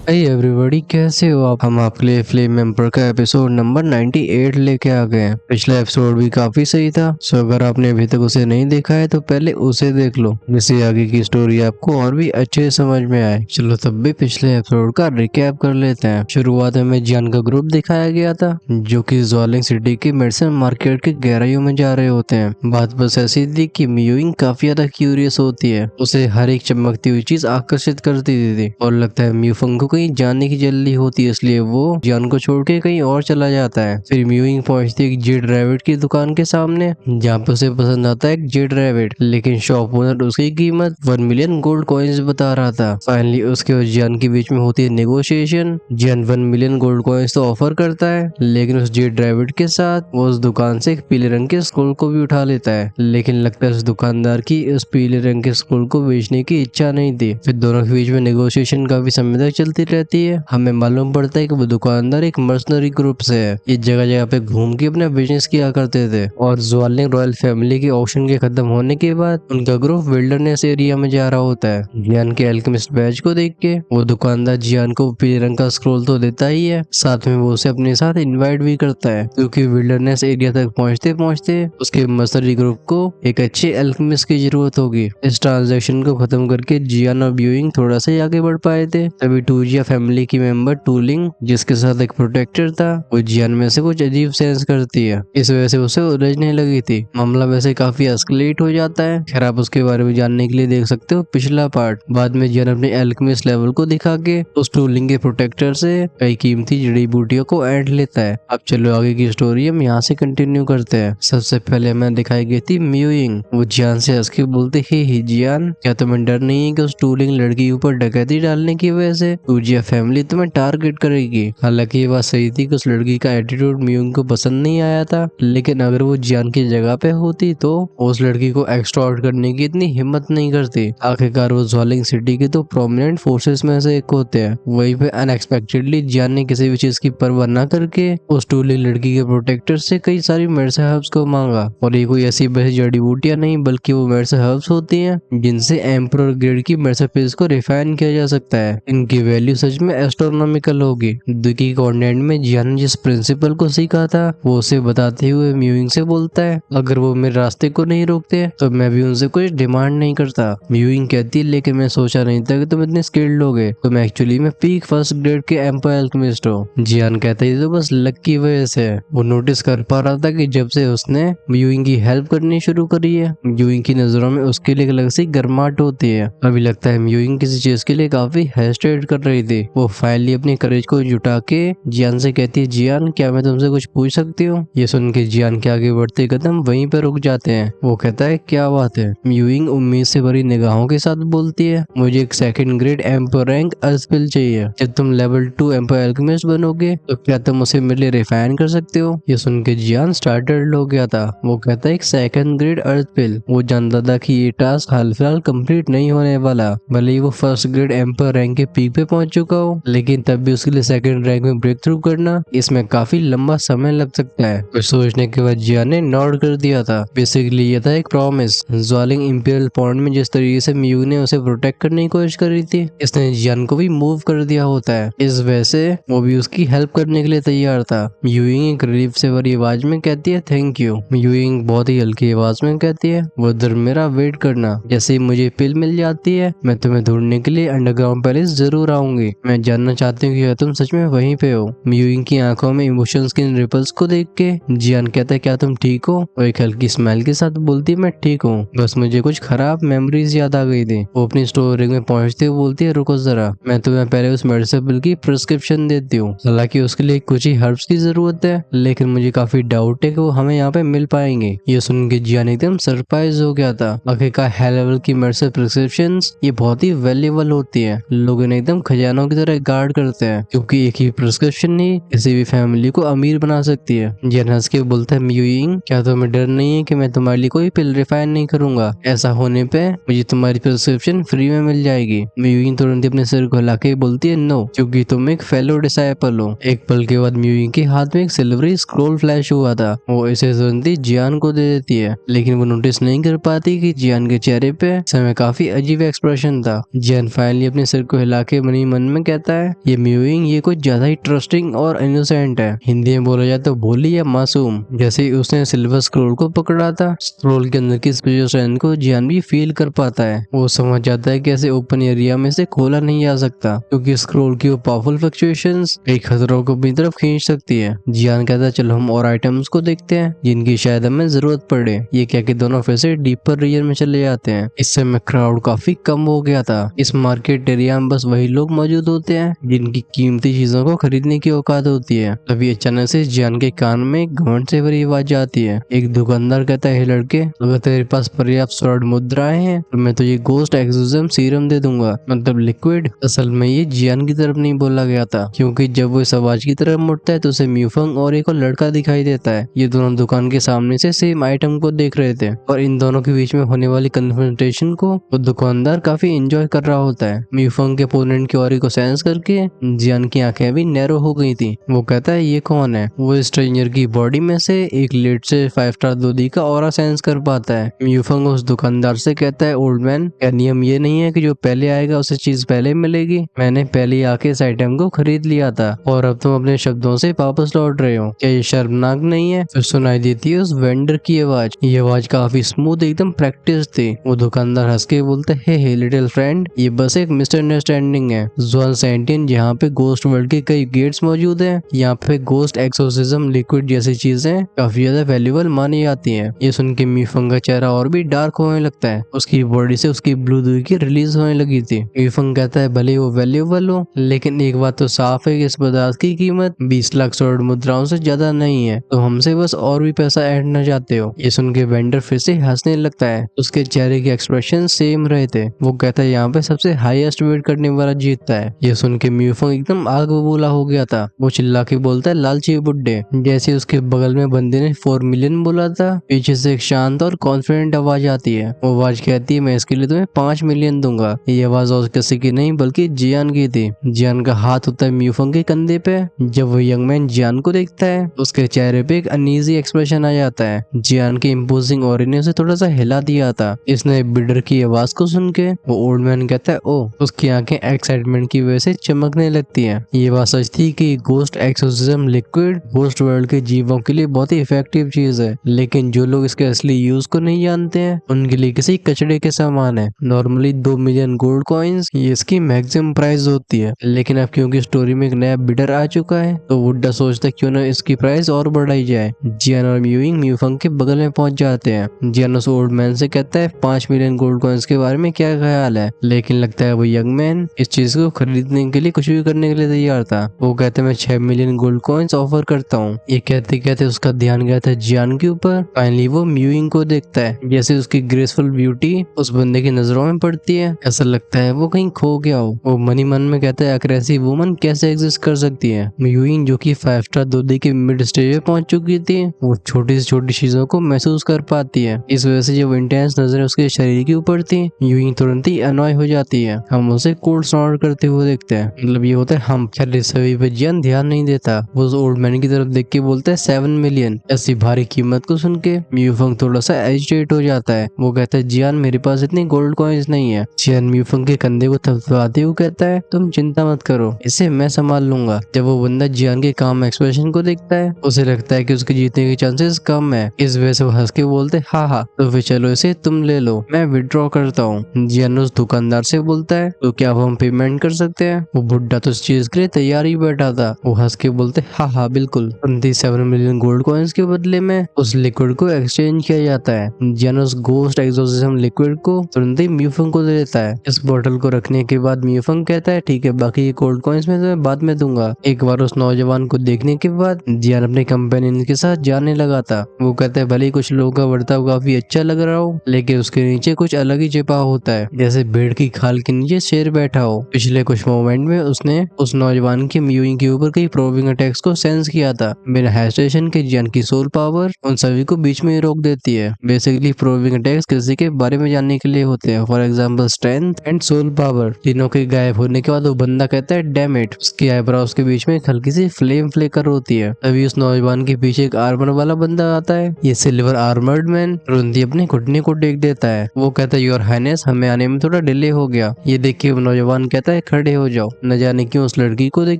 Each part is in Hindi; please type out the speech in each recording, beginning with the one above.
एवरीबॉडी कैसे हो आप। हम आपके लिए फ्लेम एम्पर का एपिसोड नंबर 98 लेके आ गए हैं। पिछला एपिसोड भी काफी सही था, सो अगर आपने अभी तक उसे नहीं देखा है तो पहले उसे देख लो, जिससे आगे की स्टोरी आपको और भी अच्छे से समझ में आए। चलो तब भी पिछले एपिसोड का रिकैप कर लेते हैं। शुरुआत में हमें जियान का ग्रुप दिखाया गया था, जो कि ज्वालिंग सिटी की मेडिसिन मार्केट के गहराइयों में जा रहे होते हैं। बात बस ऐसी थी कि मियुइंग काफी ज्यादा क्यूरियस होती है, उसे हर एक चमकती हुई चीज आकर्षित करती थी और लगता है म्यूफंग को कहीं जाने की जल्दी होती है, इसलिए वो जियान को छोड़ के कहीं और चला जाता है। फिर म्यूइंग पहुंचती है एक जेड रैबिट की दुकान के सामने, जहाँ पे उसे पसंद आता है एक जेड रैबिट, लेकिन शॉप ओनर उसकी कीमत 1 मिलियन गोल्ड कॉइन्स बता रहा था। फाइनली उसके और जियान के बीच में होती है नेगोशिएशन। जियान 1 मिलियन गोल्ड कॉइन्स तो ऑफर करता है, लेकिन उस जेड रैबिट के साथ वो उस दुकान से एक पीले रंग के स्क्रोल को भी उठा लेता है, लेकिन लगता है उस दुकानदार की उस पीले रंग के स्क्रोल को बेचने की इच्छा नहीं थी। फिर दोनों के बीच में नेगोशिएशन काफी समय तक चलती रहती है। हमें मालूम पड़ता है कि वो दुकानदार एक मर्सनरी ग्रुप से है, ये जगह जगह पे घूम के अपना बिजनेस किया करते थे। और ज्वालिंग रॉयल फैमिली के ऑक्शन के खत्म होने के बाद उनका ग्रुप विल्डरनेस एरिया में जा रहा होता है। जियान के एल्केमिस्ट बैच को देख के वो दुकानदार जियान को पीले रंग का स्क्रोल तो देता ही है, साथ में वो उसे अपने साथ इनवाइट भी करता है, क्योंकि विल्डरनेस एरिया तक पहुंचते पहुंचते उसके मर्सनरी ग्रुप को एक अच्छे एल्केमिस्ट की जरूरत होगी। इस ट्रांजैक्शन को खत्म करके जियान और ब्यूइंग थोड़ा सा ही आगे बढ़ पाए थे, तभी टूजिया फैमिली की मेंबर टूलिंग, जिसके साथ एक प्रोटेक्टर था, वो जियान में से कुछ अजीब सेंस करती है। इस वजह से उसे उलझने लगी थी। मामला वैसे काफी एस्केलेट हो जाता है। खैर आप उसके बारे में जानने के लिए देख सकते हो पिछला पार्ट। बाद में जियान अपने एल्केमिस्ट लेवल को दिखा के उस टूलिंग के प्रोटेक्टर से कई कीमती जड़ी बूटियों को ऐड लेता है। अब चलो आगे की स्टोरी हम यहाँ से कंटिन्यू करते हैं। सबसे पहले हमें दिखाई गई थी म्यूइंग। वो जियान से हंस के बोलते ही जियान, क्या तुम्हें डर नहीं है कि उस टूलिंग लड़की के ऊपर डकैती डालने की वजह से टूजिया फैमिली तुम्हें टारगेट करेगी। हालांकि ये बात सही थी कि उस लड़की का एटीट्यूड म्यूइंग को पसंद नहीं आया था, लेकिन अगर वो जियान की जगह पे होती तो उस लड़की को एक्सटॉर्ट करने की इतनी हिम्मत नहीं करती। आखिरकार वो ज्वालिंग सिटी के तो प्रोमिनेंट फोर्सेस में से एक होते हैं। वहीं पे अनएक्सपेक्टेडली जियान ने किसी भी चीज की परवाह न करके उस टूलिंग लड़की के प्रोटेक्टर से कई सारी मेडिसिन हर्ब्स को मांगा, और ये कोई ऐसी बस जड़ी बूटियां नहीं बल्कि वो मेडिसिन हर्ब्स होती हैं जिनसे एम्परर ग्रेड की मेडिसिन को रिफाइन किया जा सकता है। इनकी वैल्यू सच में एस्ट्रोनॉमिकल होगी। दुखी कॉन्टेंट में जियान ने जिस प्रिंसिपल को सीखा था वो उसे बताते हुए म्यूइंग से बोलता है, अगर वो मेरे रास्ते को नहीं रोकते तो मैं भी उनसे कुछ डिमांड नहीं करता। म्यूइंग कहती है, लेकिन मैं सोचा नहीं था कि तुम इतने स्किल्ड होगे, तुम एक्चुअली में पीक फर्स्ट ग्रेड के एम्पर अल्केमिस्ट हो। जियान कहता है तो बस लक की वजह से। वो नोटिस कर पा रहा था कि जब से उसने म्यूइंग की हेल्प करनी शुरू करी है, म्यूइंग की नजरों में उसके लिए एक अलग सी गर्माहट होती है। अभी लगता है म्यूइंग किसी चीज के लिए काफी हेजिटेट कर रही थी। वो फाइनली अपनी करेज को जुटा के जियान से कहती है, जियान क्या मैं तुमसे कुछ पूछ सकती हूँ। ये सुन के जियान के आगे बढ़ते कदम वहीं पर रुक जाते हैं। वो कहता है, क्या बात है। म्यूइंग उम्मीद से भरी निगाहों के साथ बोलती है, मुझे एक सेकंड ग्रेड एम्पर रैंक अर्थ चाहिए। जब तुम लेवल 2 एम्पर अल्केमिस्ट बनोगे तो क्या तुम उसे मेरे लिए रिफाइन कर सकते हो। ये सुन के जियान स्टार्टर्ड हो गया था। वो कहता है, एक सेकंड ग्रेड अर्थ पिल। वो जानता था कि ये टास्क हाल फिलहाल कंप्लीट नहीं होने वाला, भले ही वो फर्स्ट ग्रेड एम्पर रैंक के पीक पे पहुंच चुका हो, लेकिन तब भी उसके लिए सेकंड रैंक में ब्रेक थ्रू करना, इसमें काफी लंबा समय लग सकता है। कुछ सोचने के बाद जियान ने नॉड कर दिया था। बेसिकली ये था एक प्रॉमिस। ज्वालिंग इंपीरियल पॉइंट में जिस तरीके से म्यू ने उसे प्रोटेक्ट करने की कोशिश करी थी, इसने जियान को भी मूव कर दिया होता है। इस वजह से वो भी उसकी हेल्प करने के लिए तैयार था। म्यूइंग एक रिलीफ से भरी आवाज में कहती है, थैंक यू। म्यूइंग बहुत ही हल्की आवाज में कहती है, वो दर मेरा वेट करना, जैसे ही मुझे पिल मिल जाती है मैं तुम्हें ढूंढने के लिए अंडरग्राउंड पैलेस जरूर आऊंगी। मैं जानना चाहती हूँ कि तुम सच में वहीं पे हो। म्यूइंग की आंखों में इमोशंस के रिपल्स को देख के जियान कहता है, क्या तुम ठीक हो। और एक हल्की स्माइल के साथ बोलती है, मैं ठीक हूँ, बस मुझे कुछ खराब मेमोरीज याद आ गई थी। वो अपनी स्टोर में पहुंचते हुए बोलती है, रुको जरा, मैं तुम्हें पहले उस मेडिसिन बिल की प्रिस्क्रिप्शन देती हूँ। हालांकि उसके लिए कुछ ही हर्ब्स की जरूरत है, लेकिन मुझे काफी डाउट है कि वो हमें यहाँ पे मिल पाएंगे। ये सुन के जियान एकदम सरप्राइज हो गया था। आखिरकार हाई लेवल की मेडिसिन प्रिस्क्रिप्शन ये बहुत ही वैल्यूएबल होती है। लोग इन्हें एकदम खजानों की तरह गार्ड करते हैं, क्योंकि एक ही प्रिस्क्रिप्शन ही किसी भी फैमिली को अमीर बना सकती है। जियान हंस के बोलता है, म्यूइंग क्या तुम्हें डर नहीं है कि मैं तुम्हारे लिए कोई पिल रिफाइन नहीं करूंगा। ऐसा होने पे मुझे तुम्हारी प्रिस्क्रिप्शन फ्री में मिल जाएगी। म्यूइंग तुरंत अपने सिर को हिला के बोलती है, नो, क्योंकि तुम एक फेलो डिसाइपल हो। एक पल के बाद म्यूइंग के हाथ में एक सिल्वरी स्क्रोल फ्लैश हुआ था। वो इसे तुरंत ही जियान को दे देती है, लेकिन वो नोटिस नहीं कर पाती कि जियान के चेहरे पे समय काफी अजीब एक्सप्रेशन था। जियान फाइनली अपने सिर को हिला के मनी मन में कहता है ये म्यूइंग ये कुछ ज्यादा ही ट्रस्टिंग और इनोसेंट है। हिंदी में बोला जाए तो भोली या मासूम। जैसे ही उसने सिल्वर स्क्रोल को पकड़ा था, स्क्रोल के अंदर की स्पिरिचुअल स्ट्रेंथ को जियान भी फील कर पाता है। वो समझ जाता है कि ऐसे ओपन एरिया में से खोला नहीं जा सकता, क्योंकि स्क्रोल की वो पावरफुल फ्लक्चुएशंस कई खतरों को अपनी तरफ खींच सकती है। जियान कहता है चलो हम और आइटम्स को देखते हैं जिनकी शायद हमें जरूरत पड़े। ये क्या कि दोनों फिर से डीपर रीजन में चले जाते हैं। इस समय क्राउड काफी कम हो गया था। इस मार्केट एरिया में बस वही लोग मौजूद होते हैं जिनकी कीमती चीजों को खरीदने की औकात होती है। तभी अचानक से जियान के कान में घमंड से भरी आवाज आती है। एक दुकानदार कहता है, हे लड़के, अगर तेरे पास पर्याप्त स्वर्ण मुद्राएं हैं तो मैं तुझे गोस्ट एक्सोसिज्म सीरम दे दूंगा, मतलब लिक्विड। असल में ये जियान की तरफ नहीं बोला गया था, क्योंकि जब वो इस आवाज की तरफ मुड़ता है तो उसे म्यूफंग और एक और लड़का दिखाई देता है। ये दोनों दुकान के सामने से सेम आइटम को देख रहे थे और इन दोनों के बीच में होने वाली कन्फ्रंटेशन को वो दुकानदार काफी एंजॉय कर रहा होता है। म्यूफंग के ओपोनेंट की ऑरी को सेंस करके जियान की आंखें भी नैरो हो गई थी। वो कहता है ये कौन है? वो स्ट्रेंजर की बॉडी में से एक लेट से 5 स्टार दूधी का ऑरा सेंस कर पाता है। म्यूफंग उस दुकानदार से कहता है, ओल्ड मैन, क्या नियम ये नहीं है कि जो पहले आएगा उसे चीज पहले मिलेगी? मैंने पहले आके इस आइटम को खरीद लिया था और अब तुम अपने शब्दों से वापस लौट रहे हो, क्या ये शर्मनाक नहीं है? फिर सुनाई देती है उस वेंडर की आवाज। ये आवाज काफी स्मूथ, एकदम प्रैक्टिस थी। वो दुकानदार हंस के बोलते है, हे लिटिल फ्रेंड, ये बस एक मिसअंडरस्टैंडिंग है। जोन सेंटियन, यहाँ पे गोस्ट वर्ल्ड के कई गेट्स मौजूद हैं। यहाँ पे गोस्ट एक्सोसिज्म लिक्विड जैसी चीजें काफी ज्यादा वैल्यूएबल मानी जाती हैं। ये सुन के म्यूफंग का चेहरा और भी डार्क होने लगता है। उसकी बॉडी से उसकी ब्लू दूध की रिलीज होने लगी थी। म्यूफंग कहता है, भले वो वैल्यूएबल हो, लेकिन एक बात तो साफ है कि इस पदार्थ की कीमत 20 लाख स्वर्ण मुद्राओं से ज्यादा नहीं है। तो हमसे बस और भी पैसा ऐडना चाहते हो? ये सुन के वेंडर फिर से हंसने लगता है। उसके चेहरे के एक्सप्रेशन सेम रहे थे। वो कहता है, यहाँ पे सबसे हाईएस्ट वेट करने वाला जीतता है। ये सुन के म्यूफंग एकदम आग बबूला हो गया था। वो चिल्ला के बोलता है, लालची बुड्ढे। जैसे उसके बगल में बंदे ने 4 मिलियन बोला था, पीछे से एक शांत और कॉन्फिडेंट आवाज आती है। वो आवाज कहती है, मैं इसके लिए तुम्हें 5 मिलियन दूंगा। ये आवाज और किसी की नहीं बल्कि जियान की थी। जियान का हाथ होता है म्यूफंग के कंधे पे। जब वो यंग मैन जियान को देखता है, उसके चेहरे पे एक अनईजी एक्सप्रेशन आ जाता है। जियान के इम्पोजिंग ऑरा ने उसे थोड़ा सा हिला दिया था। इसने बिडर की आवाज को सुन के वो ओल्ड मैन कहता है, ओ। उसकी आंखें एक्साइटमेंट की वजह से चमकने लगती हैं। ये बात सच थी कि ghost exorcism liquid ghost world के जीवों के लिए बहुत ही इफेक्टिव चीज है, लेकिन जो लोग इसके असली यूज को नहीं जानते हैं उनके लिए किसी कचड़े के समान है। नॉर्मली 2 मिलियन गोल्ड कॉइन्स ये इसकी मैक्सिमम प्राइस होती है, लेकिन अब क्योंकि स्टोरी में एक नया बिडर आ चुका है तो वुड्डा सोचता है क्यों ना इसकी प्राइस और बढ़ाई जाए। जियान और म्यूइंग म्यूफंग के बगल में पहुंच जाते हैं। जियान उस ओल्ड मैन से कहता है, 5 मिलियन गोल्ड कॉइन्स के बारे में क्या ख्याल है? लेकिन लगता है वो यंग मैन इस चीज को खरीदने के लिए कुछ भी करने के लिए तैयार था। वो कहते हैं, मैं 6 मिलियन गोल्ड कॉइन्स ऑफर करता हूँ। ये कहते कहते उसका ध्यान गया था जियान के ऊपर। फाइनली वो म्यूइंग को देखता है। जैसे उसकी ग्रेसफुल ब्यूटी उस बंदे की नजरों में पड़ती है, ऐसा लगता है वो कहीं खो गया हो। वो मनी मन में कहता है, आखिर ऐसी वुमन कैसे एग्जिस्ट कर सकती है? म्यूइंग जो कि 5 स्टार दूधी के मिड स्टेज पे पहुंच चुकी थी, वो छोटी से छोटी चीजों को महसूस कर पाती है। इस वजह से जब इंटेंस नजरें उसके शरीर के ऊपर थी, म्यूइंग तुरंत ही अनॉय हो जाती है। हम उसे कोल्ड स्नॉट करते हुए देखते हैं, मतलब ये होता है हम। खैर इस सभी पे जियान ध्यान नहीं देता। वो उस ओल्ड मैन की तरफ देख के बोलता है, 7 मिलियन। ऐसी भारी कीमत को सुन के म्यूफंग थोड़ा सा एजिटेट हो जाता है। वो कहता है, जियान मेरे पास इतनी गोल्ड कॉइन्स नहीं है। जियान म्यूफंग के कंधे को थपथपाते हुए कहता है, तुम चिंता मत करो, इसे मैं संभाल लूंगा। जब वो बंदा जियान के काम एक्सप्रेशन को देखता है, उसे लगता है कि उसके जीतने के चांसेस कम है। इस वजह से वो हंस के बोलते है, हाँ हाँ, तो फिर चलो इसे तुम ले लो, मैं विड्रॉ करता हूँ। जियान उस दुकानदार से बोलता है, तो क्या हम पेमेंट कर सकते हैं? वो बुड्ढा तो इस चीज के लिए तैयार ही बैठा था। वो हंस के बोलते, हाँ हाँ बिल्कुल। 27 मिलियन गोल्ड कॉइन्स के बदले में उस लिक्विड को एक्सचेंज किया जाता है। जियान उस गोस्ट एक्सोसिज्म लिक्विड को तुरंत ही म्यूफंग को दे देता है। इस बोतल को रखने के बाद म्यूफंग कहता है, ठीक है, बाकी ये गोल्ड कॉइन्स में मैं बाद में दूंगा। एक बार उस नौजवान को देखने के बाद जियान अपने कंपेनियन के साथ जाने लगा था। वो कहता है, भले ही कुछ लोगों का बर्ताव काफी अच्छा लग रहा हो, लेकिन उसके नीचे कुछ अलग ही छिपा होता है, जैसे भेड़ की खाल के नीचे शेर बैठा हो। पिछले कुछ मोमेंट में उसने उस नौजवान की म्यूइंग के ऊपर कई प्रोबिंग अटैक्स को सेंस किया था। बिना हेजिटेशन के जियान की सोल पावर उन सभी को बीच में ही रोक देती है। बेसिकली प्रोबिंग अटैक्स किसी के बारे में जानने के लिए होते हैं, for example strength and soul power. तीनों के गायब होने के बाद वो बंदा कहता है, डैम इट। उसकी आईब्रोज के बीच में एक हल्की सी फ्लेम फ्लेकर होती है। तभी उस नौजवान के पीछे एक आर्मर वाला बंदा आता है। ये सिल्वर आर्मर्ड मैन तुरंत ही अपने घुटने को टेक देता है। वो कहता है, योर हाइनेस, हमें आने में थोड़ा डिले हो गया। ये देख के नौजवान कहता है, है खड़े हो जाओ, न जाने क्यों उस लड़की को देख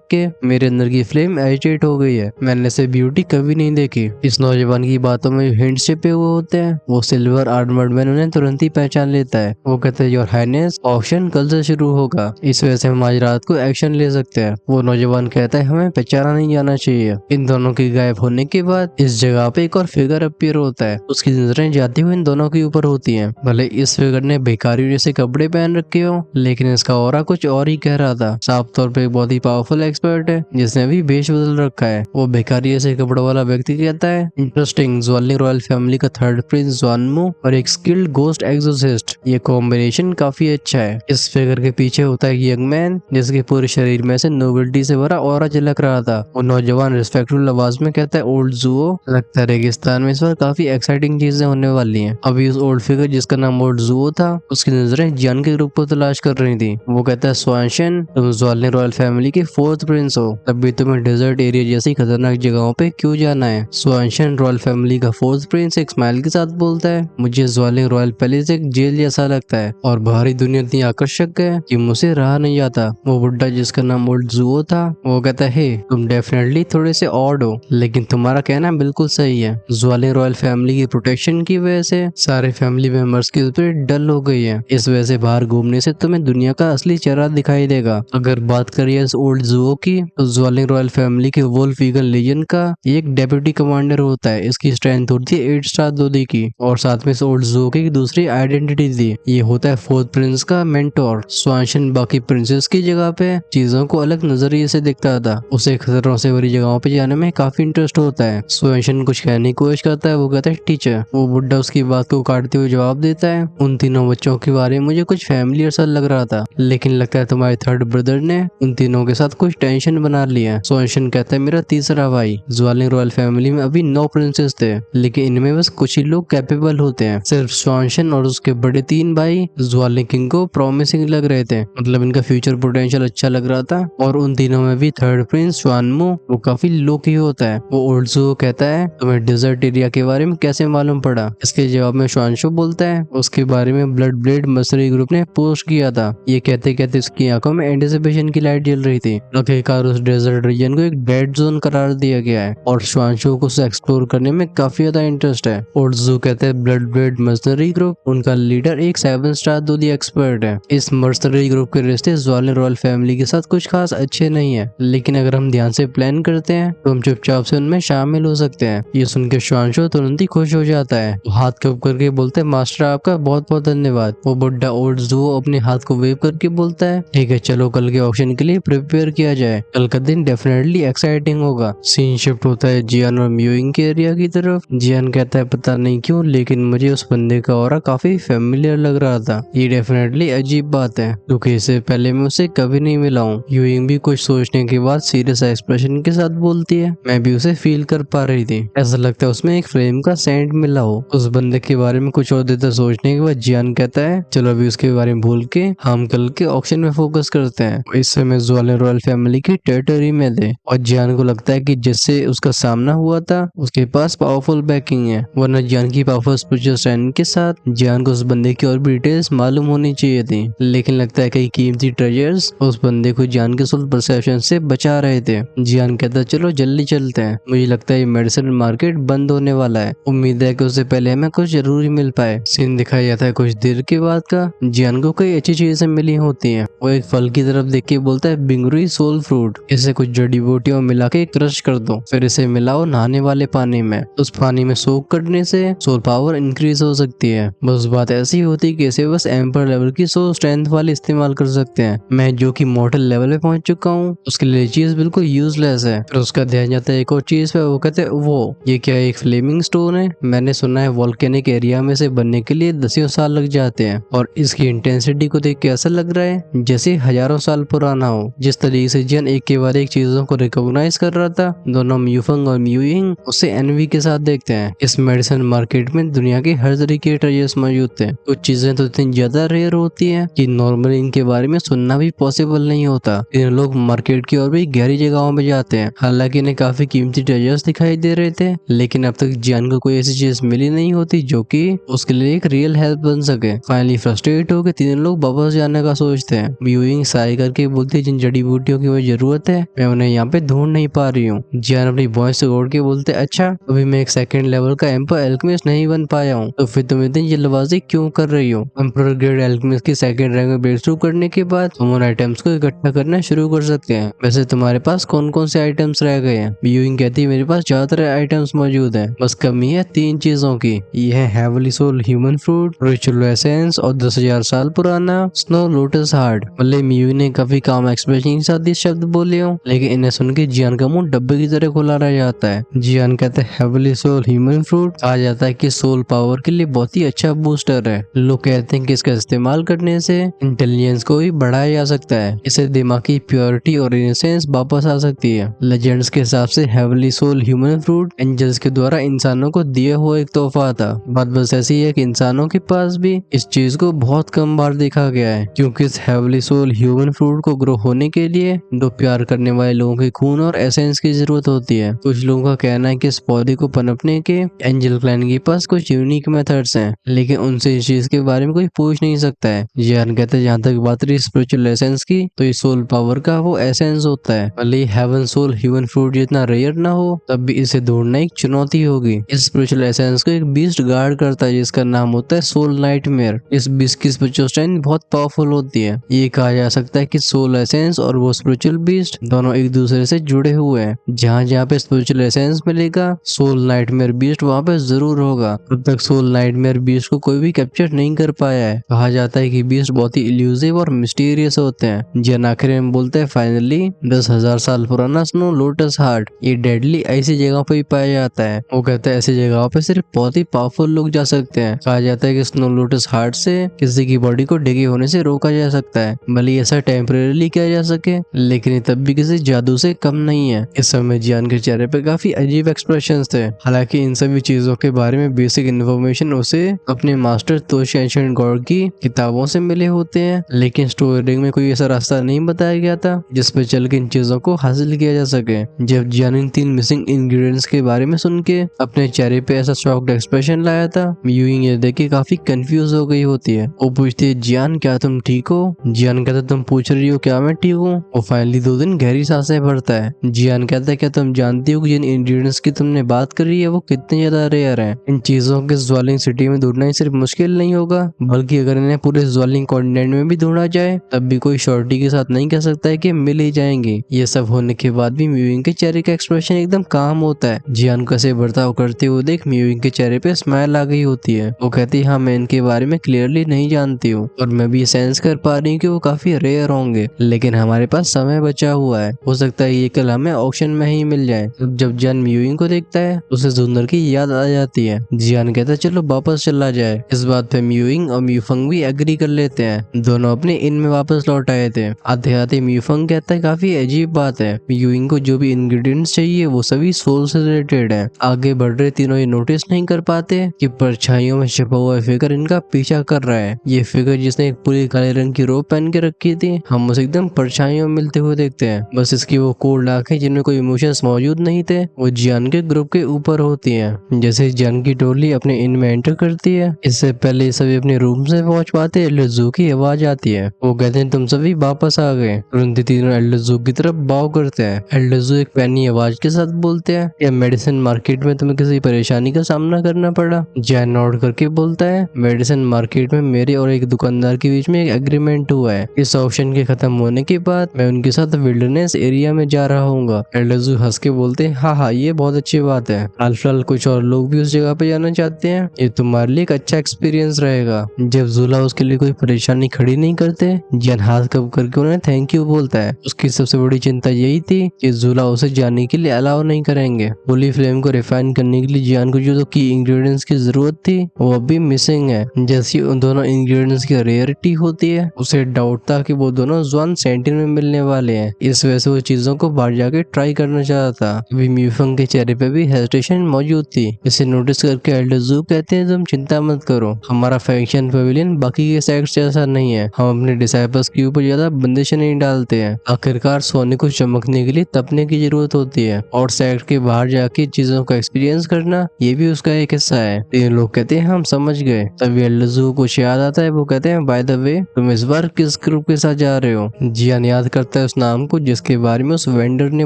के मेरे अंदर की फ्लेम एजिटेट हो गई है। मैंने ऐसे ब्यूटी कभी नहीं देखी। इस नौजवान की बातों में हिंट्स छिपे हुए होते हैं। वो सिल्वर आर्मर्ड मैन उन्हें तुरंत ही पहचान लेता है। वो कहते हैं योर हाइनेस ऑक्शन कल से शुरू होगा, इस वजह से हम आज रात को एक्शन ले सकते हैं। वो नौजवान कहता है हमें पहचाना नहीं जाना चाहिए। इन दोनों के गायब होने के बाद इस जगह पे एक और फिगर अपीयर होता है। उसकी नजरें जाती हुई इन दोनों के ऊपर होती हैं। भले इस फिगर ने बेकारी जैसे कपड़े पहन रखे हो, लेकिन इसका ऑरा कुछ और ही कह रहा था। साफ तौर पे एक बहुत ही पावरफुल एक्सपर्ट है जिसने अभी वेश बदल रखा है। वो बेकारी जैसे कपड़ों वाला व्यक्ति कहता है इंटरेस्टिंग, ज्वालिंग रॉयल फैमिली का थर्ड प्रिंस ज्वानमू और एक स्किल्ड गोस्ट एक्सोर्सिस्ट, ये कॉम्बिनेशन काफी अच्छा है। इस फिगर के पीछे होता है एक यंग मैन जिसके पूरे शरीर में से नोबिलिटी से भरा ऑरा झलक रहा था। वो नौजवान रिस्पेक्टफुल आवाज में कहता है ओल्ड जुओ, लगता है रेगिस्तान में इस बार काफी एक्साइटिंग चीजें होने वाली हैं। अभी उस ओल्ड फिगर जिसका नाम ओल्ड जुओ था, उसकी नजरें जियान के ग्रुप को तलाश कर रही थी। वो कहता है स्वांशन, तुम ज्वालिंग रॉयल फैमिली के फोर्थ प्रिंस हो, तब भी तुम्हें डेजर्ट एरिया जैसी खतरनाक जगहों पे क्यों जाना है। स्वांशन रॉयल फैमिली का फोर्थ प्रिंस एक स्माइल के साथ बोलता है मुझे ज्वालिंग रॉयल पैलेस एक जेल जैसा लगता है और बाहरी दुनिया इतनी आकर्षक है कि मुझसे रहा नहीं जाता। वो बुड्ढा जिसका नाम ओल्ड जुओ था, वो कहता है तुम डेफिनेटली थोड़े से ऑड हो, लेकिन तुम्हारा कहना बिल्कुल सही है। ज्वालिंग रॉयल फैमिली की प्रोटेक्शन की वजह से सारे फैमिली मेंबर्स की स्पिरिट डल हो गई है। इस वजह से बाहर घूमने से तुम्हें दुनिया का असली चेहरा दिखाई देगा। अगर बात करिए इस ओल्ड जुओ की, तो ज्वालिंग रॉयल फैमिली के वोल्फ ईगल लीजन का एक डेप्यूटी कमांडर होता है। इसकी स्ट्रेंथ होती है 8 स्टार दोदी की, और साथ में इस ओल्ड जुओ की दूसरी आइडेंटिटी थी, ये होता है फोर्थ प्रिंस का मेंटोर। स्वांशन बाकी प्रिंसेस की जगह पे चीजों को अलग नजरिए से देखता था। उसे खतरों से भरी जगहों पे जाने में काफी इंटरेस्ट होता है। स्वांशन कुछ कहने की कोशिश करता है, वो कहता है टीचर। वो बुड्ढा उसकी बात को काटते हुए जवाब देता है उन तीनों बच्चों के बारे में मुझे कुछ फैमिलियर सा लग रहा था, लेकिन लगता है तुम्हारे थर्ड ब्रदर ने उन तीनों के साथ कुछ टेंशन बना लिया। स्वांशन कहता है मेरा तीसरा भाई। ज्वालिंग रॉयल फैमिली में अभी 9 प्रिंसेस थे, लेकिन इनमें बस कुछ ही लोग कैपेबल होते हैं। सिर्फ स्वांशन और उसके बड़े 3 भाई ज्वालिंग किंग को प्रॉमिसिंग लग रहे थे, मतलब इनका फ्यूचर पोटेंशियल अच्छा लग रहा था। और उन तीनों में भी थर्ड प्रिंस स्वानमू वो काफी लो की होता है। वो ओल्डजू कहता है तुम्हें डेजर्ट एरिया के बारे में कैसे मालूम पड़ा। इसके जवाब में स्वांशु बोलता है उसके बारे में ब्लड ब्लेड मर्सनरी ग्रुप ने पोस्ट किया था। ये कहते कहते उसकी आंखों में एंटिसिपेशन की लाइट जल रही थी। आखिरकार उस डेजर्ट रीजन को एक डेड जोन करार दिया गया है और स्वांशु को उसे एक्सप्लोर करने में काफी ज्यादा इंटरेस्ट है। ओल्डजू कहते हैं ब्लड ब्लेड मर्सनरी ग्रुप, उनका लीडर एक 7 स्टार दूधी एक्सपर्ट है। इस मर्सनरी ग्रुप के रिश्ते ज्वालिंग रॉयल फैमिली के साथ कुछ खास अच्छे नहीं है, लेकिन अगर हम ध्यान से प्लान करते हैं तो हम चुपचाप से उनमें शामिल हो सकते हैं। ये सुन के स्वांशु तुरंत ही खुश हो जाता है। वो हाथ कप करके बोलते हैं मास्टर आपका बहुत बहुत धन्यवाद। वो बुड्ढा ओल्डजू अपने हाथ को वेव करके बोलता है ठीक है चलो कल के ऑक्शन के लिए प्रिपेयर किया जाए, कल का दिन डेफिनेटली एक्साइटिंग होगा। सीन शिफ्ट होता है जियान और म्यूइंग के एरिया की तरफ। जियान कहता है पता नहीं क्यों, लेकिन मुझे उस बंदे का ऑरा काफी फेमिलियर लग रहा था। ये डेफिनेटली अजीब बात है क्योंकि इससे पहले मैं उसे कभी नहीं मिला हूँ। यूइंग भी कुछ सोचने के बाद सीरियस एक्सप्रेशन के साथ बोलती है मैं भी उसे फील कर पा रही थी, ऐसा लगता है उसमें एक फ्लेम का सेंट मिला हो। उस बंदे के बारे में कुछ और देर सोचने के बाद जियान कहता है चलो अभी उसके बारे में भूल के हम कल के ऑक्शन में फोकस करते हैं। इस समय ज्वालिंग रॉयल फैमिली की टेरिटरी में थे और जियान को लगता है कि जिससे उसका सामना हुआ था उसके पास पावरफुल बैकिंग है, वरना जियान की पावरफुल स्पिरिचुअल स्ट्रेंथ के साथ जियान को उस बंदे की और भी डिटेल्स मालूम होनी चाहिए थी। लेकिन लगता है कई कीमती ट्रेजर्स उस बंदे को जियान के सोल परसेप्शन से बचा रहे थे। जियान कहता है चलो जल्दी चलते हैं, मुझे लगता है ये मेडिसिन मार्केट बंद होने वाला है, उम्मीद है कि उससे पहले हमें कुछ जरूरी मिल पाए। सीन दिखाया जाता है कुछ देर के बाद का। जियान को कई अच्छी चीजें मिली होती हैं। वो एक फल की तरफ देख के बोलता है बिंगरुई सोल फ्रूट, इसे कुछ जड़ी बूटियों मिला के क्रश कर दो, फिर इसे मिलाओ नहाने वाले पानी में। उस पानी में सोक करने से सोल पावर इंक्रीज हो सकती है। बस बात ऐसी होती है कि इसे बस एम्पर लेवल की सोल स्ट्रेंथ वाले इस्तेमाल कर सकते हैं। मैं जो कि मॉर्टल लेवल पे पहुंच चुका हूँ उसके लिए चीज बिल्कुल यूजलेस है। फिर उसका ध्यान जाता है एक और चीज पे, वो कहते हैं वो ये क्या एक फ्लेमिंग स्टोन है, मैंने सुना है वोल्केनिक एरिया में से बनने के लिए 10 साल लग जाते हैं और इसकी इंटेंसिटी को देख के ऐसा लग रहा है जैसे हजारों साल पुराना हो। जिस तरीके से जियान एक के बाद एक चीजों को रिकॉग्नाइज कर रहा था, दोनों म्यूफंग और म्यूइंग उसे एनवी के साथ देखते हैं। इस मेडिसिन मार्केट में दुनिया के हर तरीके के ट्रेजर्स मौजूद थे। कुछ चीजें तो इतनी ज्यादा रेयर होती हैं कि नॉर्मली इनके बारे में सुनना भी पॉसिबल नहीं होता। इन लोग मार्केट की और भी गहरी जगहों में जाते हैं। हालांकि इन्हें काफी कीमती ट्रेजर्स दिखाई दे रहे थे, लेकिन अब तक जियान को कोई ऐसी चीज मिली नहीं होती जो कि उसके लिए एक रियल हेल्प बन सके। फाइनली फ्रस्ट्रेट होकर तीनों लोग वापस जाने का सोचते हैं। म्यूइंग साई करके बोलती है जिन जड़ी बूटियों की मुझे जरूरत है मैं उन्हें यहाँ पे ढूंढ नहीं पा रही हूँ। जियान अपनी वॉइस से उड़ के बोलते अच्छा अभी मैं एक सेकंड लेवल का एम्पर एल्केमिस्ट नहीं बन पाया हूँ तो फिर तुम इतनी जल्दबाजी क्यों कर रही हो। एम्पर ग्रेड एल्केमिस्ट की सेकंड रैंक में ब्रेक थ्रू करने के बाद तुम उन आइटम्स को इकट्ठा करना शुरू कर सकते हैं। वैसे तुम्हारे पास कौन कौन से आइटम्स रह गए हैं। म्यूइंग कहती है मेरे पास ज्यादातर आइटम्स मौजूद हैं बस कमी है 3 चीजों की। ये है heavenly soul human fruit, ritual essence और 10,000 साल पुराना स्नो लोटस हार्ट। मतलब म्यूइंग ने काफी काम एक्सप्रेशन के साथ ये शब्द बोले हो लेकिन इन्हें सुन के जियान का मुंह डब्बे की तरह खुला रह जाता है। जियान कहते हैं हेवली सोल ह्यूमन फ्रूट कहा जाता है कि सोल पावर के लिए बहुत ही अच्छा बूस्टर है। लोग कहते हैं कि इसका इस्तेमाल करने से इंटेलिजेंस को भी बढ़ाया जा सकता है, इससे दिमाग की प्योरिटी और इनोसेंस वापस आ सकती है। लेजेंड्स के हिसाब से heavenly soul human fruit angels के द्वारा इंसानों को दिया हुआ एक तोहफा था। बात बस ऐसी है कि इंसानों के पास भी इस चीज को बहुत कम बार देखा गया है क्योंकि इस हेवली सोल ह्यूमन फ्रूट को ग्रो होने के लिए 2 प्यार करने वाले लोगों के खून और एसेंस की जरूरत होती है। कुछ लोगों का कहना है कि इस पौधे को पनपने के एंजल क्लैन के पास कुछ यूनिक मेथड्स हैं लेकिन उनसे इस चीज के बारे में कोई पूछ नहीं सकता है। जियान कहते हैं जहाँ तक बात रही स्पिरिचुअल एसेंस की तो ये सोल पावर का वो एसेंस होता है। भले ही हेवन सोल ह्यूमन फ्रूट जितना रेयर ना हो तब भी इसे ढूंढना एक चुनौती होगी। इस स्पिरिचुअल एसेंस को एक बीस्ट गार्ड करता है जिसका नाम होता है सोल नाइटमेयर। इस बीस्ट की स्पिरिचुअल स्ट्रेंथ बहुत पावरफुल होती है। ये कहा जा सकता है कि सोल एसेंस और वो स्पिरिचुअल बीस्ट दोनों एक दूसरे से जुड़े हुए हैं। जहाँ जहाँ पे स्पिरिचुअल एसेंस मिलेगा सोल नाइटमेयर बीस्ट वहाँ पे जरूर होगा। अब तक सोल नाइटमेयर बीस्ट को कोई भी कैप्चर नहीं कर पाया है। कहा जाता है कि बीस्ट बहुत ही इल्यूसिव और मिस्टीरियस होते हैं। जियान आखिर में बोलते हैं फाइनली 10,000 साल पुराना स्नो लोटस हार्ट ये डेडली ऐसी जगह पे ही पाया जाता है। वो कहते हैं ऐसी जगह पे सिर्फ बहुत ही पावरफुल लोग जा सकते हैं। कहा जाता है कि स्नो लोटस हार्ट से किसी की बॉडी को डिगे होने से रोका जा सकता है। भले ऐसा टेम्परेली किया जा सके लेकिन तब भी किसी जादू से कम नहीं है। इस समय जियान के चेहरे पे काफी अजीब एक्सप्रेशंस थे। हालांकि इन सभी चीजों के बारे में बेसिक इन्फॉर्मेशन उसे अपने मास्टर तोशी एंशिएंट गॉड की किताबों से मिले होते हैं लेकिन स्टोरी में कोई ऐसा रास्ता नहीं बताया गया था जिस पे चल के इन चीजों को हासिल किया जा सके। जब जियान इन 3 मिसिंग इंग्रेडिएंट्स के बारे में सुन के अपने चेहरे पे ऐसा शॉक्ड एक्सप्रेशन लाया था म्यूइंग ये देख के काफी कंफ्यूज हो गई होती है। वो पूछती है जियान क्या तुम ठीक हो। जियान कहता तुम पूछ रही हो क्या मैं ठीक हूँ। वो फाइनली 2 दिन गहरी सांसें भरता है। जियान कहता है क्या तुम जानती हो कि जिन इंग्रेडिएंट्स की तुमने बात करी है वो कितने ज्यादा रेयर हैं। इन चीजों के ज्वालिंग सिटी में ढूंढना ही सिर्फ मुश्किल नहीं होगा बल्कि अगर इन्हें पूरे ज्वालिंग कॉन्टिनेंट में भी ढूंढा जाए तब भी कोई श्योरिटी के साथ नहीं कह सकता है कि मिल ही जाएंगे। ये सब होने के बाद भी म्यूइंग के चेहरे का एक्सप्रेशन एकदम काम होता है। जियान को ऐसे बर्ताव करते हुए देख म्यूइंग के चेहरे पे स्माइल आ गई होती है। वो कहती है हाँ मैं इनके बारे में क्लियरली नहीं जानती हूँ और मैं भी सेंस कर पा रही हूँ कि वो काफी रेयर होंगे लेकिन हमारे पास समय बचा हुआ है। हो सकता है ये कल हमें ऑक्शन में ही मिल जाए। जब जियान म्यूइंग को देखता है उसे जुन्नर की याद आ जाती है। जियान कहता है चलो वापस चला जाए। इस बात पे म्यूइंग और म्यूफंग भी एग्री कर लेते हैं। दोनों अपने इन में वापस लौट आए थे। आते आते म्यूफंग कहता है काफी अजीब बात है म्यूइंग को जो भी इंग्रेडिएंट्स चाहिए वो सभी सोल से रिलेटेड है। आगे बढ़ रहे तीनों ये नोटिस नहीं कर पाते कि परछाइयों में छिपा हुआ फिगर इनका पीछा कर रहा है। ये फिगर जिसने एक पूरी काले रंग की रोब पहन के रखी थी हम उसे एकदम परछाइयों में मिलते हुए देखते हैं। बस इसकी वो कोल्ड आंखें जिनमें कोई इमोशंस मौजूद नहीं थे वो जियान के ग्रुप के ऊपर होती हैं। जैसे जियान की टोली अपने इन में एंटर करती है इससे पहले सभी अपने रूम से पहुंच पाते एल्डरजू की आवाज आती है। वो कहते हैं तुम सभी वापस आ गए। तुरंत ही तीनों एल्डरजू की तरफ बाव करते हैं। एल्डरजू एक पैनी आवाज के साथ बोलते हैं या मेडिसिन मार्केट में तुम्हें किसी परेशानी का सामना करना पड़ा। जैन नोट करके बोलता है मेडिसिन मार्केट में मेरे और एक दुकानदार के बीच में एक एग्रीमेंट हुआ है। इस ऑप्शन के खत्म होने के बाद मैं उनके साथ विल्डरनेस एरिया में जा रहा हूँ। एल्डरजू हंस के बोलते हैं हाँ ये बहुत अच्छी बात है। फिलहाल कुछ और लोग भी उस जगह पे जाना चाहते हैं। ये तुम्हारे लिए एक अच्छा एक्सपीरियंस रहेगा। जब जूला उसके लिए कोई परेशानी खड़ी नहीं करते जैन हाथ कब करके उन्हें थैंक यू बोलता है। उसकी सबसे बड़ी चिंता यही थी कि जूला उसे जाने के लिए अलाउ नहीं करेंगे। होली फ्लेम को रिफाइन करने के लिए जियान को जो की इंग्रेडिएंट्स की जरूरत थी वो अभी मिसिंग है। जैसी उन दोनों इंग्रेडिएंट्स की रेयरिटी होती है उसे डाउट था कि वो दोनों जॉन सेंटिन में मिलने वाले हैं। इस वजह से वो चीजों को बाहर जाके ट्राई करना चाहता था। अभी म्यूफंग के चेहरे पे भी हेजिटेशन मौजूद थी। इसे नोटिस करके एल्डरजू कहते हैं तुम चिंता मत करो हमारा फैक्शन पवेलियन बाकी के सेक्ट्स जैसा नहीं है। हम अपने डिसाइपल्स के ऊपर ज्यादा बंदिशें नहीं डालते हैं। आखिरकार सोने को चमकने के लिए तपने की जरूरत होती है और सेक्ट के बाहर जाके चीजों का एक्सपीरियंस करना ये भी उसका एक हिस्सा है। तीन लोग कहते हैं हम समझ गए। तभी एल्डरजू को कुछ याद आता है। वो कहते हैं बाय द वे तुम इस बार किस ग्रुप के साथ जा रहे हो? जियान याद करता है उस नाम को जिसके बारे में उस वेंडर ने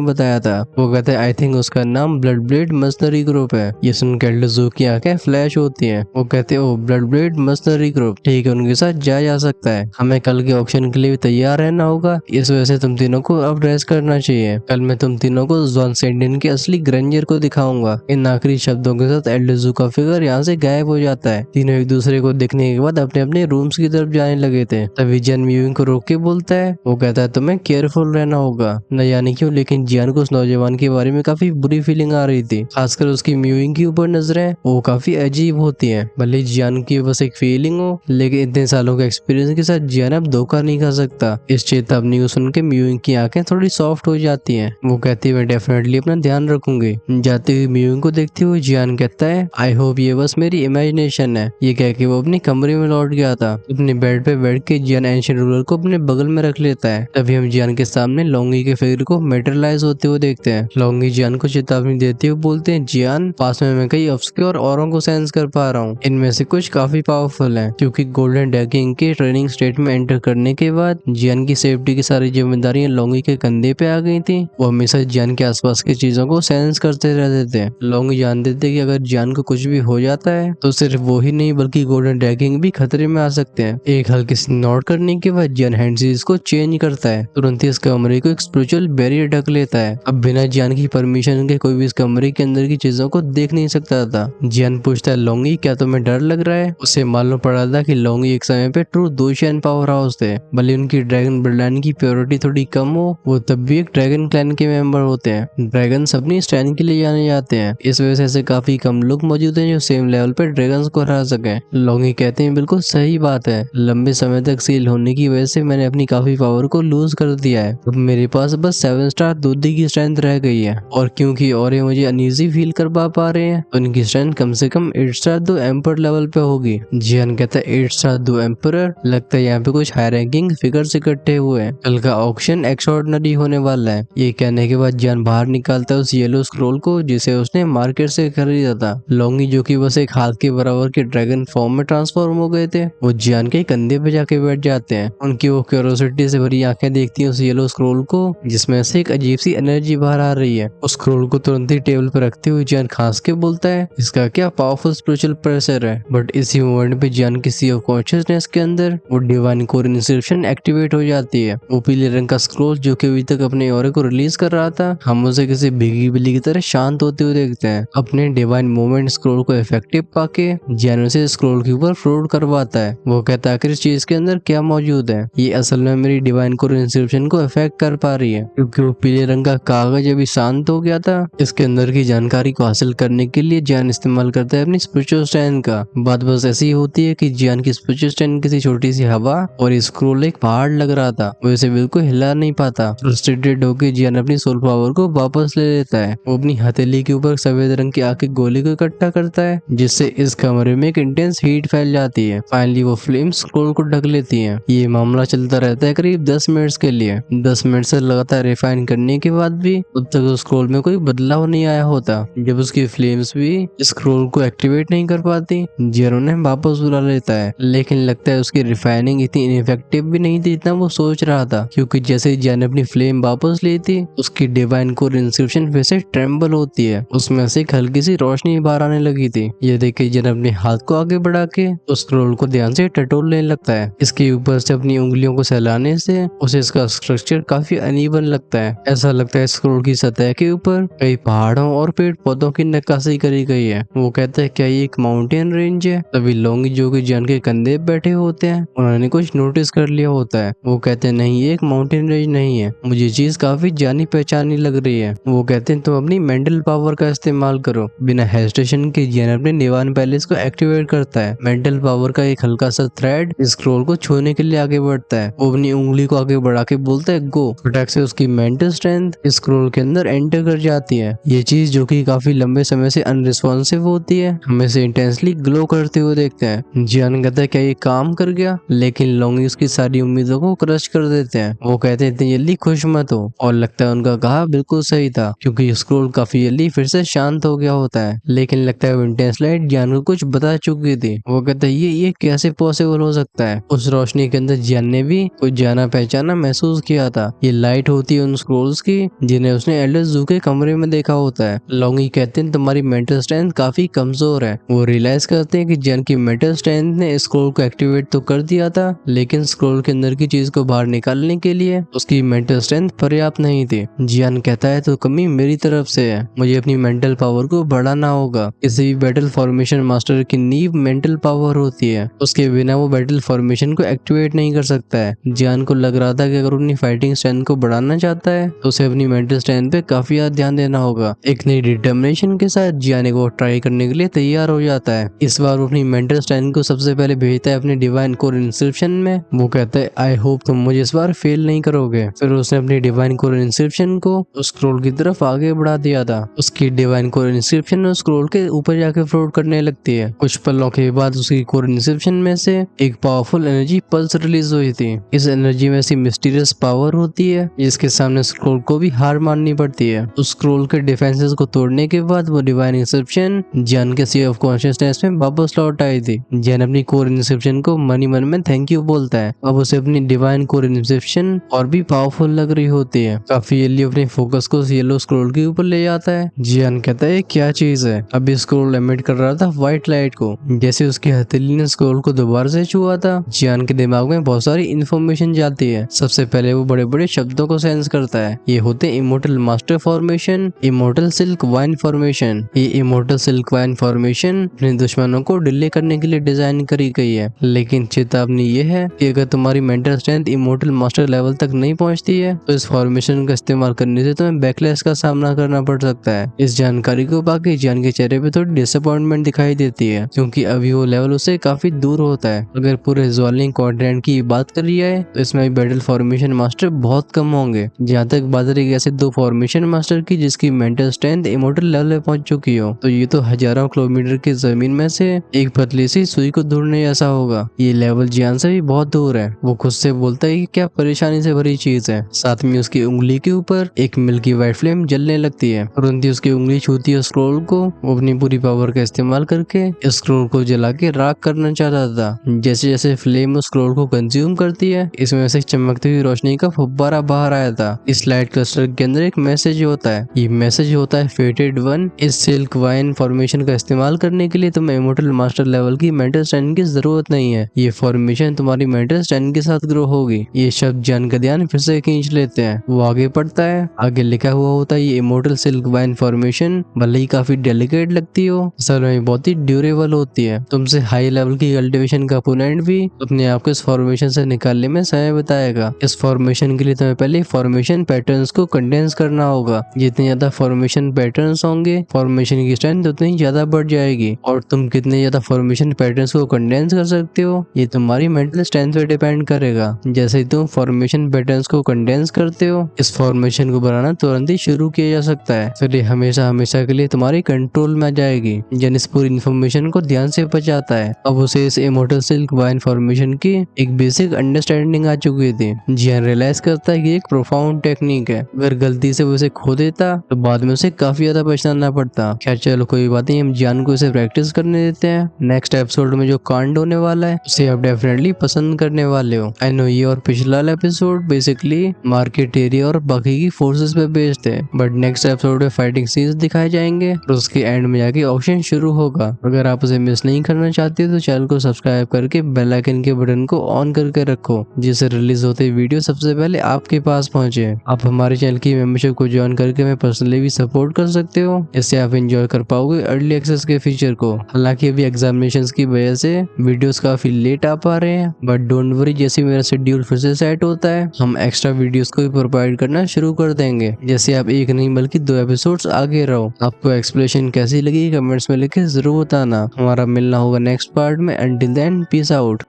बताया था। वो कहता है आई थिंक उसका नाम ब्लड ब्लेड मर्सनरी ग्रुप है। ये सुनकर लिजू की आंखें फ्लैश होती हैं। वो कहते हैं O blood blade mercenary group, ठीक है उनके साथ जाया जा सकता है। हमें कल के ऑक्शन के लिए भी तैयार रहना होगा, इस वजह से तुम तीनों को अब रेस्ट करना चाहिए। कल मैं तुम तीनों को जॉन सेंडिन के असली ग्रेंजर को दिखाऊंगा। इन आखिरी शब्दों के साथ एल्डेजू का फिगर यहाँ से गायब हो जाता है। तीनों एक दूसरे को देखने के बाद अपने अपने रूम्स की तरफ जाने लगे थे। तभी जियान म्यूइंग को रोक के बोलता है, वो कहता है तुम्हें केयरफुल रहना होगा। न जाने क्यों लेकिन जियान को उस नौजवान के बारे में काफी बुरी फीलिंग आ रही थी, खासकर उसकी म्यूइंग के ऊपर नजरें वो काफी अजीब होती हैं। भले जियान की बस एक फीलिंग हो, लेकिन इतने सालों के एक्सपीरियंस के साथ जियान अब धोखा नहीं खा सकता। इस चेतावनी को सुन के म्यूइंग की आंखें थोड़ी सॉफ्ट हो जाती हैं। वो कहती है मैं डेफिनेटली अपना ध्यान रखूंगी। जाते हुए म्यूइंग को देखते हुए जियान कहता है आई होप ये बस मेरी इमेजिनेशन है। ये कह के वो अपने कमरे में लौट गया था। अपने बेड पे बैठ के जियान एंशिएंट रूलर को अपने बगल में रख लेता है। तभी हम जियान के सामने लोंगी के फिगर को मेटेरियलाइज होते हुए देखते हैं। लोंगी जियान को चेतावनी देते हुए बोलते हैं जियान पास में मैं कई ऑब्सक्योर औरों को सेंस कर पा रहा हूँ। इनमें से कुछ काफी पावरफुल हैं, क्योंकि गोल्डन डैगिंग के ट्रेनिंग स्टेट में एंटर करने के बाद जियान की सेफ्टी की सारी जिम्मेदारियां लोंगी के कंधे पे आ गई थी। वो हमेशा जियान के आसपास की चीजों को सेंस करते रहते थे। लोंगी जानते थे कि अगर जियान को कुछ भी हो जाता है तो सिर्फ वो ही नहीं बल्कि गोल्डन डैगिंग भी खतरे में आ सकते हैं। एक हल्की सी नोट करने के बाद जियान हैंडसीज को चेंज करता है। तुरंत ही इस कमरे को एक स्पिरिचुअल बैरियर ढक लेता है। अब बिना जियान की परमिशन के कोई भी इस कमरे के अंदर की चीजों को देख नहीं सकता था। जियान पूछता है लोंगी क्या तुम्हें डर लग रहा है? उसे मालूम पड़ा था कि लोंगी एक समय पे ट्रू दोशियन पावर हाउस थे। भले उनकी ड्रैगन ब्लड लाइन की प्योरिटी थोड़ी कम हो, वो तब भी एक ड्रैगन क्लैन के मेंबर होते हैं। ड्रैगन अपनी स्टैंड के लिए जाने जाते हैं। इस वजह से ऐसे काफी कम लोग मौजूद हैं जो सेम लेवल पे ड्रैगन्स को हरा सके। लोंगी कहते हैं बिल्कुल सही बात है, लंबे समय तक सील होने की वजह से मैंने अपनी काफी पावर को लूज कर दिया है। अब मेरे पास बस 7 स्टार दूधी की स्ट्रेंथ रह गई है, और क्योंकि और ये मुझे अनईजी फील कर पा रहे हैं तो उनकी स्ट्रेंथ कम से कम 8 स्टार 2 एम्पर लेवल पे होगी। जियान कहता है 8 स्टार 2 एम्पर, लगता है यहाँ पे कुछ हाई रैंकिंग फिगर्स इकट्ठे हुए हैं। कल का ऑक्शन एक्स्ट्राऑर्डिनरी होने वाला है। ये कहने के बाद जियान बाहर निकालता है उस येलो स्क्रोल को जिसे उसने मार्केट से खरीदा था। लोंगी जो कि बस एक हाथ के बराबर के ड्रैगन फॉर्म में ट्रांसफॉर्म हो गए थे, वो जियान के कंधे पे जाके बैठ जाते हैं। उनकी वो क्यूरियोसिटी से भरी आंखें देखती हैं उस येलो स्क्रोल को जिसमें से एक अजीब सी एनर्जी बाहर आ रही है। उस स्क्रोल को तुरंत ही टेबल पर रखते हुए जियान खांस के बोलता है इसका क्या पावरफुल स्पिरिचुअल प्रेशर है। बट इसी मोमेंट पे जियान की सी ऑफ कॉन्शियसनेस के अंदर वो डिवाइन कोर इंस्क्रिप्शन एक्टिवेट हो जाती है। वो पीले रंग का स्क्रोल जो कि अभी तक अपने ऑरे को रिलीज कर रहा था, हम उसे किसी भीगी बिल्ली की तरह शांत होते हुए देखते हैं। अपने डिवाइन मूवमेंट स्क्रोल को इफेक्टिव पाके जियान उसे स्क्रोल के ऊपर फ्लोट करवाता है। वो कहता है आखिर इस चीज के अंदर क्या मौजूद है? ये असल में मेरी डिवाइन कोर इंस्क्रिप्शन को इफेक्ट कर पा रही है, क्योंकि वो पीले रंग का कागज अभी शांत हो गया था। इसके अंदर की जानकारी को हासिल करने के लिए जियान इस्तेमाल करता है अपनी स्पिरिचुअल स्ट्रेंथ का। बात बस ऐसी होती है कि जियान की स्पिरिचुअल स्ट्रेंथ किसी छोटी सी हवा और स्क्रोल एक पहाड़ लग रहा था, वो इसे बिल्कुल हिला नहीं पाता। फ्रस्ट्रेटेड होकर जियान अपनी सोल पावर को वापस ले लेता है। वो अपनी हथेली के ऊपर सफेद रंग की आग की गोली को इकट्ठा करता है जिससे इस कमरे में एक इंटेंस हीट फैल जाती है। फाइनली वो फ्लेम स्क्रोल को ढक लेती है। ये मामला चलता रहता है करीब 10 मिनट के लिए। 10 मिनट से लगातार रिफाइन करने के बाद भी अब तक उस स्क्रोल में कोई बदलाव नहीं आया होता। जब उसकी फ्लेम्स भी स्क्रोल को एक्टिवेट नहीं कर पाती, जियान उन्हें वापस बुला लेता है। लेकिन लगता है उसकी रिफाइनिंग इतनी इनफेक्टिव भी नहीं थी जितना वो सोच रहा था, क्योंकि जैसे ही जियान अपनी फ्लेम वापस ली थी उसकी डिवाइन कोर इंस्क्रिप्शन फिर से ट्रेम्बल होती है। उसमें से एक हल्की सी रोशनी बाहर आने लगी थी। ये देख के जियान अपने हाथ को आगे बढ़ा के उस स्क्रोल को ध्यान से टटोलने लगता है। इसके ऊपर से अपनी उंगलियों को सहलाने से उसे इसका स्ट्रक्चर काफी अनइवन लगता है। ऐसा लगता है स्क्रोल की सतह के ऊपर कई पहाड़ों और पेड़ पौधों की नक्काशी करी गई है। वो कहता है क्या ये एक माउंटेन रेंज है? तभी लोंगी जो कि जियान के कंधे बैठे होते हैं उन्होंने कुछ नोटिस कर लिया होता है। वो कहते हैं नहीं ये एक माउंटेन रेंज नहीं है, मुझे चीज काफी जानी पहचानी लग रही है। वो कहते हैं तुम अपनी मेंटल पावर का इस्तेमाल करो। बिना हेजिटेशन के जियान अपने निवान पैलेस को एक्टिवेट करता है। मेंटल पावर का एक हल्का सा थ्रेड स्क्रोल को छूने के लिए आगे बढ़ता है। वो अपनी उंगली को आगे बढ़ा के बोलता है गो। फटाक से उसकी मेंटल स्ट्रेंथ स्क्रोल के अंदर एंटर कर जाती है। ये चीज जो कि काफी लंबे समय से अनरिस्पॉन्सिव होती है हमें से इंटेंसली ग्लो करते हुए देखते हैं। जियान कहता है क्या ये काम कर गया? लेकिन लोंगी उसकी सारी उम्मीदों को क्रश कर देते हैं। वो कहते हैं इतनी जल्दी खुश मत हो, और लगता है उनका कहा बिल्कुल सही था, क्योंकि स्क्रोल काफी जल्दी फिर से शांत हो गया होता है। लेकिन लगता है इंटेंस लाइट जियान को कुछ बता चुकी थी। वो कहता है ये कैसे पॉसिबल हो सकता है? उस रोशनी के अंदर जैसे जियान ने भी कुछ जाना पहचाना महसूस किया था। ये लाइट होती है उन स्क्रोल्स की जिन्हें उसने एल्डर जू के कमरे में देखा होता है। लॉन्गी कहते हैं तुम्हारी मेंटल स्ट्रेंथ काफी कमजोर है। वो रियलाइज करते हैं कि जियान की मेंटल स्ट्रेंथ ने स्क्रोल को एक्टिवेट तो कर दिया था, लेकिन स्क्रोल के अंदर की चीज को बाहर निकालने के लिए उसकी मेंटल स्ट्रेंथ पर्याप्त नहीं थी। जियान कहता है तो कमी मेरी तरफ से है, मुझे अपनी मेंटल पावर को बढ़ाना होगा। किसी भी बैटल फॉर्मेशन मास्टर की नींव मेंटल पावर होती है, उसके बिना वो बैटल फॉर्मेशन को एक्टिवेट नहीं कर सकता है। जियान को लग रहा था कि अगर अपनी फाइटिंग स्ट्रेंथ को बढ़ाना चाहता है तो उसे अपनी मेंटल स्ट्रेंथ पे काफी ज्यादा ध्यान देना होगा। एक नई डिटर्मिनेशन के साथ जियान को ट्राई करने के लिए तैयार हो जाता है। इस बार वो अपनी मेंटल स्ट्रेंथ को सबसे पहले भेजता है अपने डिवाइन कोर इंस्क्रिप्शन में। वो कहता है आई होप तुम मुझे इस बार फेल नहीं करोगे। फिर उसने अपनी डिवाइन कोर इंस्क्रिप्शन को उस स्क्रोल की तरफ आगे बढ़ा दिया था। उसकी डिवाइन कोर इंस्क्रिप्शन उस स्क्रोल के ऊपर जाके फ्लोट करने लगती है। कुछ पलों के बाद उसकी कोर इंस्क्रिप्शन में से एक पावरफुल एनर्जी पल्स रिलीज हुई थी। इस एनर्जी में ऐसी मिस्टीरियस पावर होती है जिसके सामने स्क्रोल को भी हार माननी पड़ती है। उस स्क्रोल के डिफेंसेस को तोड़ने के बाद वो डिवाइन इंस्क्रिप्शन जियान के सी ऑफ कॉन्शियसनेस में वापस लौट आई थी। जियान अपनी कोर इंस्क्रिप्शन को मनी मन में थैंक यू बोलता है। अब उसे अपनी डिवाइन कोर इंस्क्रिप्शन और भी पावरफुल लग रही होती है। काफी जल्दी अपने फोकस को येलो स्क्रोल के ऊपर ले जाता है। जियान कहता है क्या चीज है। अभी स्क्रोल एमिट कर रहा था व्हाइट लाइट को। जैसे उसकी हथेली ने स्क्रोल को दोबारा से छुआ था, जियान के दिमाग में बहुत सारी इंफॉर्मेशन जाती है। सबसे पहले वो बड़े बड़े शब्दों को सेंस करता है। ये होते immortal master formation, immortal silk wine formation. ये इमोर्टल सिल्क वाइन फॉर्मेशन अपने दुश्मनों को डिले करने के लिए डिजाइन करी गई है, लेकिन चेतावनी ये है कि अगर तुम्हारी mental strength immortal master level तक नहीं पहुंचती है तो इस फॉर्मेशन का इस्तेमाल करने से तुम्हें बैकलैश का सामना करना पड़ सकता है। इस जानकारी को पाके जियान के चेहरे पे थोड़ी डिसअपॉइंटमेंट दिखाई देती है, क्योंकि अभी वो लेवल उससे काफी दूर होता है। अगर पूरे ज्वालिंग क्वाड्रेंट की बात करी जाए तो इसमें भी बैटल फॉर्मेशन मास्टर बहुत कम होंगे। जहाँ तक बात रही ऐसे दो फॉर्मेशन मास्टर की जिसकी मेंटल स्ट्रेंथ इमोर्टल लेवल पे पहुंच चुकी हो, तो ये तो हजारों किलोमीटर की जमीन में से एक पतली सी सुई को ढूंढने जैसा होगा। ये लेवल जियान से भी बहुत दूर है। वो खुद से बोलता है कि क्या परेशानी से भरी चीज है। साथ में उसकी उंगली के ऊपर एक मिल्की वाइट फ्लेम जलने लगती है। तुरंत ही उसकी उंगली छूती है स्क्रोल को। वो अपनी पूरी पावर का इस्तेमाल करके स्क्रोल को जला के राख करना चाहता था। जैसे जैसे फ्लेम उस स्क्रोल को कंज्यूम करती है, इसमें से चमकती हुई रोशनी का फुब्बारा बाहर आया था। इस लाइट क्लस्टर के अंदर एक मैसेज होता है। ये मैसेज होता है फेटेड वन, इस सिल्क वाइन फॉर्मेशन का इस्तेमाल करने के लिए तुम्हें इमोर्टल मास्टर लेवल की मेंटल स्ट्रेंथ की जरूरत नहीं है। ये फॉर्मेशन तुम्हारी मेंटल स्ट्रेंथ के साथ ग्रो होगी। ये शब्द जियान का ध्यान फिर से खींच लेते हैं। वो आगे पढ़ता है। आगे लिखा हुआ होता है ये इमोर्टल सिल्क वाइन फॉर्मेशन भले ही काफी डेलिकेट लगती हो, असल में बहुत ही ड्यूरेबल होती है। तुमसे हाई लेवल की कल्टीवेशन का अपोनेंट भी अपने आप को इस फॉर्मेशन से निकालने में समय बताएगा। इस फॉर्मेशन के लिए तुम्हें पहले फॉर्मेशन पैटर्न्स को कंडेंस करना होगा। जितने ज्यादा फॉर्मेशन पैटर्न्स होंगे, फॉर्मेशन की स्ट्रेंथ उतनी ज्यादा बढ़ जाएगी। और तुम कितने ज्यादा फॉर्मेशन पैटर्न्स को कंडेंस कर सकते हो ये तुम्हारी मेंटल स्ट्रेंथ पे डिपेंड करेगा। जैसे ही तुम फॉर्मेशन पैटर्न्स को कंडेंस करते हो, इस फॉर्मेशन को बनाना तुरंत ही शुरू किया जा सकता है। फिर ये हमेशा हमेशा के लिए तुम्हारी कंट्रोल में आ जाएगी। जन इस पूरी इन्फॉर्मेशन को ध्यान से बचाता है। अब उसे इस इमोर्टल सिल्क वाइन फॉर्मेशन की एक बेसिक अंडरस्टैंडिंग आ चुकी थी। जियान रियलाइज करता है कि एक प्रोफाउंड टेक्निक है। अगर गलती से वो इसे खो देता तो बाद में उसे काफी ज्यादा पछताना पड़ता। खैर चलो कोई बात नहीं, हम जियान को इसे प्रैक्टिस करने देते हैं। नेक्स्ट एपिसोड में जो कांड होने वाला है उसे आप डेफिनेटली पसंद करने वाले हो। आई नो ये और पिछला एपिसोड बेसिकली मार्केट एरिया और बाकी की फोर्सेस पे बेस्ड है, बट नेक्स्ट एपिसोड में फाइटिंग सीन्स दिखाए जाएंगे और उसके एंड में जाके ऑप्शन शुरू होगा। अगर आप उसे मिस नहीं करना चाहते तो चैनल को सब्सक्राइब करके बेल आइकन के बटन को ऑन करके रखो, जिससे रिलीज होते वीडियो सबसे पहले आपके पास पहुंचे। आप हमारे चैनल की मेंबरशिप को ज्वाइन करके हमें पर्सनली भी सपोर्ट कर सकते हो। इससे आप एंजॉय कर पाओगे अर्ली एक्सेस के फीचर को। हालांकि अभी एग्जामिनेशंस की वजह से वीडियोस काफी लेट आ पा रहे हैं, बट डोंट वरी, जैसे मेरा शेड्यूल फिर से सेट होता है हम एक्स्ट्रा वीडियोस को भी प्रोवाइड करना शुरू कर देंगे। जैसे आप एक नहीं बल्कि 2 एपिसोड्स आगे रहो। आपको एक्सप्लेनेशन कैसी लगी कमेंट्स में लिखे जरूर बताना। हमारा मिलना होगा नेक्स्ट पार्ट में। Until then peace out.